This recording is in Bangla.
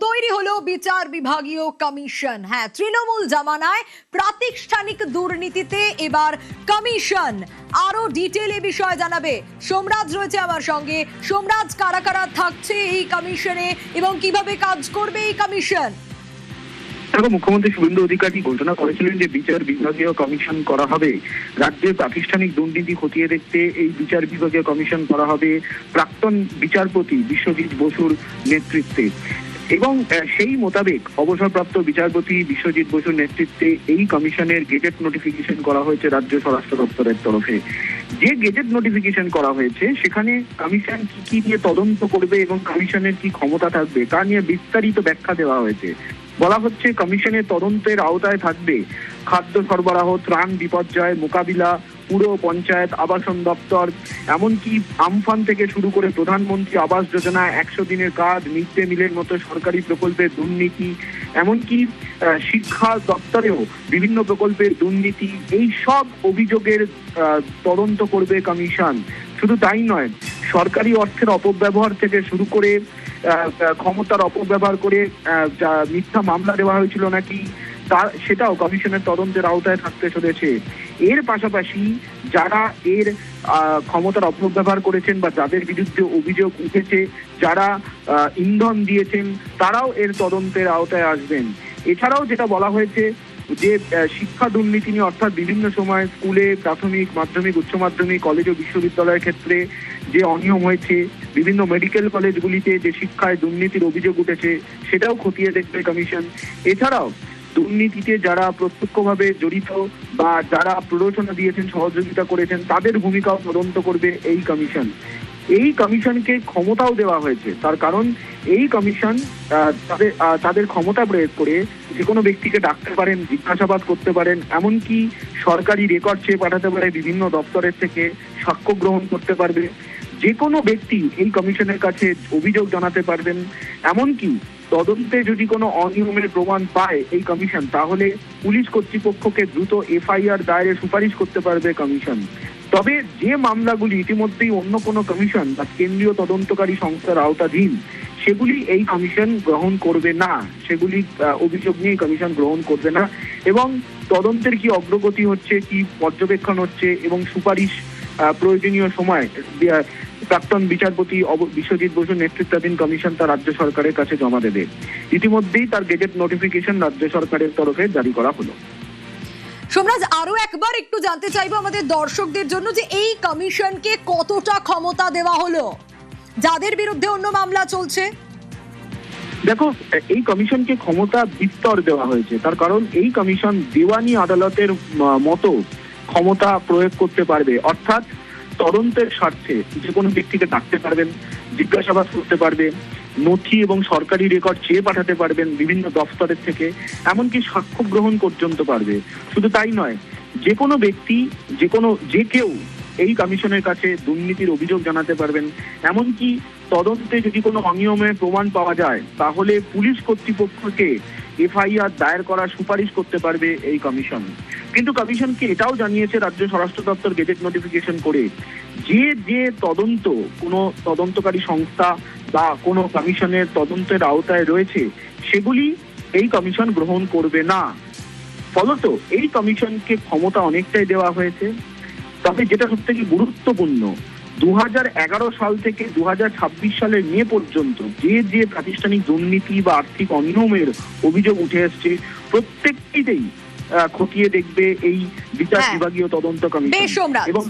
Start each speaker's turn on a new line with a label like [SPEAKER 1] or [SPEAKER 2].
[SPEAKER 1] তৈরি হলো বিচার বিভাগীয় কমিশন। হ্যাঁ, তৃণমূল জামানায় প্রাতিষ্ঠানিক দুর্নীতিতে এবার কমিশন। আরো ডিটেল এ বিষয়ে জানাবে সোমরাজ রয়েছে আমার সঙ্গে। সোমরাজ, কারা কারা থাকছে এই কমিশনে এবং কিভাবে কাজ করবে এই কমিশন?
[SPEAKER 2] দেখো, মুখ্যমন্ত্রী শুভেন্দু অধিকারী ঘোষণা করেছিলেন যে বিচার বিভাগীয় কমিশন করা হবে। রাজ্যের প্রাতিষ্ঠানিক দুর্নীতি খতিয়ে দেখতে এই বিচার বিভাগীয় কমিশন করা হবে প্রাক্তন বিচারপতি বিশ্বজিৎ বসুর নেতৃত্বে, এবং সেই মোতাবেক অবসরপ্রাপ্ত বিচারপতি বিশ্বজিৎ বসুর নেতৃত্বে এই কমিশনের গেজেট নোটিফিকেশন করা হয়েছে রাজ্য স্বরাষ্ট্র দপ্তরের তরফে। যে গেজেট নোটিফিকেশন করা হয়েছে সেখানে কমিশন কি কি নিয়ে তদন্ত করবে এবং কমিশনের কি ক্ষমতা থাকবে তা নিয়ে বিস্তারিত ব্যাখ্যা দেওয়া হয়েছে। বলা হচ্ছে কমিশনের তদন্তের আওতায় থাকবে খাদ্য সরবরাহ, ত্রাণ বিপর্যয় মোকাবিলা, পুর পঞ্চায়েত, আবাসন দপ্তর, এমনকি আমফান থেকে শুরু করে প্রধানমন্ত্রী আবাস যোজনা, 100 দিনের কাজ, মিড ডে মিলের মতো সরকারি প্রকল্পের দুর্নীতি, এমনকি শিক্ষা দপ্তরেও বিভিন্ন প্রকল্পের দুর্নীতি, এই সব অভিযোগের তদন্ত করবে কমিশন। শুধু তাই নয়, সরকারি অর্থের অপব্যবহার থেকে শুরু করে ক্ষমতার অপব্যবহার করে মিথ্যা মামলা দেওয়া হয়েছিল নাকি সেটাও কমিশনের তদন্তের আওতায় থাকতে চলেছে। এর পাশাপাশি যারা এর ক্ষমতার অপব্যবহার করেছেন বা যাদের বিরুদ্ধে অভিযোগ উঠেছে, যারা ইন্ধন দিয়েছেন, তারাও এর তদন্তের আওতায় আসবেন। এছাড়াও যেটা বলা হয়েছে যে শিক্ষা দুর্নীতি নিয়ে, অর্থাৎ বিভিন্ন সময় স্কুলে, প্রাথমিক, মাধ্যমিক, উচ্চ মাধ্যমিক, কলেজ ও বিশ্ববিদ্যালয়ের ক্ষেত্রে যে অনিয়ম হয়েছে, বিভিন্ন মেডিকেল কলেজগুলিতে যে শিক্ষায় দুর্নীতির অভিযোগ উঠেছে, সেটাও খতিয়ে দেখবে কমিশন। এছাড়াও দুর্নীতিতে যারা প্রত্যক্ষভাবে জড়িত বা যারা প্ররোচনা দিয়েছেন, সহযোগিতা করেছেন, তাদের ভূমিকাও তদন্ত করবে এই কমিশন। এই কমিশনকে ক্ষমতাও দেওয়া হয়েছে, তার কারণ এই কমিশন তাদের ক্ষমতা প্রয়োগ করে যে কোনো ব্যক্তিকে ডাকতে পারেন, জিজ্ঞাসাবাদ করতে পারেন, এমনকি সরকারি রেকর্ড চেয়ে পাঠাতে পারে, বিভিন্ন দপ্তরের থেকে সাক্ষ্য গ্রহণ করতে পারবে। যে কোনো ব্যক্তি এই কমিশনের কাছে অভিযোগ জানাতে পারবেন। এমনকি তদন্তে যদি কোনো অনিয়মের প্রমাণ পায় এই কমিশন, তাহলে পুলিশ কর্তৃপক্ষকে দ্রুত এফআইআর দায়েরের সুপারিশ করতে পারবে কমিশন। তবে যে মামলাগুলি ইতিমধ্যেই অন্য কোনো কমিশন বা কেন্দ্রীয় তদন্তকারী সংস্থার আওতাধীন, সেগুলি এই কমিশন গ্রহণ করবে না। সেগুলি অভিযোগ নিয়ে কমিশন গ্রহণ করবে না, এবং তদন্তের কি অগ্রগতি হচ্ছে, কি পর্যবেক্ষণ হচ্ছে এবং সুপারিশ প্রয়োজনীয় সময় প্রাক্তন বিচারপতি বিশ্বজিৎ বসুর নেতৃত্বাধীন কমিশন তা রাজ্য সরকারের কাছে জমা দেবে। ইতিমধ্যেই তার গেজেট নোটিফিকেশন রাজ্য সরকারের তরফে জারি করা হলো।
[SPEAKER 1] সোমরাজ, আরো একবার একটু জানতে চাইবো আমাদের দর্শকদের জন্য যে এই কমিশনকে কতটা ক্ষমতা দেওয়া হলো যাদের বিরুদ্ধে অন্য মামলা চলছে?
[SPEAKER 2] দেখো, এই কমিশনকে ক্ষমতা বিস্তর দেওয়া হয়েছে, তার কারণ এই কমিশন দেওয়ানি আদালতের মতো ক্ষমতা প্রয়োগ করতে পারবে। অর্থাৎ তদন্তের স্বার্থে যে কোনো ব্যক্তিকে ডাকতে পারবেন, জিজ্ঞাসাবাদ করতে পারবে, নথি এবং সরকারি রেকর্ড চেয়ে পাঠাতে পারবেন বিভিন্ন দপ্তরের থেকে, এমনকি সাক্ষ্য গ্রহণ পর্যন্ত পারবে। শুধু তাই নয়, যে কোনো ব্যক্তি, যে কেউ এই কমিশনের কাছে দুর্নীতির অভিযোগ জানাতে পারবেন। এমনকি তদন্তে যদি কোনো অনিয়মের প্রমাণ পাওয়া যায়, তাহলে পুলিশ কর্তৃপক্ষকে এফআইআর দায়ের করার সুপারিশ করতে পারবে এই কমিশন। কিন্তু কমিশনকে এটাও জানিয়েছে রাজ্য স্বরাষ্ট্র দপ্তর গেজেট নোটিফিকেশন করে, যে তদন্ত কোনো তদন্তকারী সংস্থা বা কোনো কমিশনের তদন্তের আওতায় রয়েছে, সেগুলি এই কমিশন গ্রহণ করবে না। ফলত এই কমিশনকে ক্ষমতা অনেকটাই দেওয়া হয়েছে। তবে যেটা সবথেকে গুরুত্বপূর্ণ, 2011 সাল থেকে 2026 সালের মে পর্যন্ত যে প্রাতিষ্ঠানিক দুর্নীতি বা আর্থিক অনিয়মের অভিযোগ উঠে এসছে, প্রত্যেকটিতেই খতিয়ে দেখবে এই বিচার বিভাগীয় তদন্ত কমিশন। এবং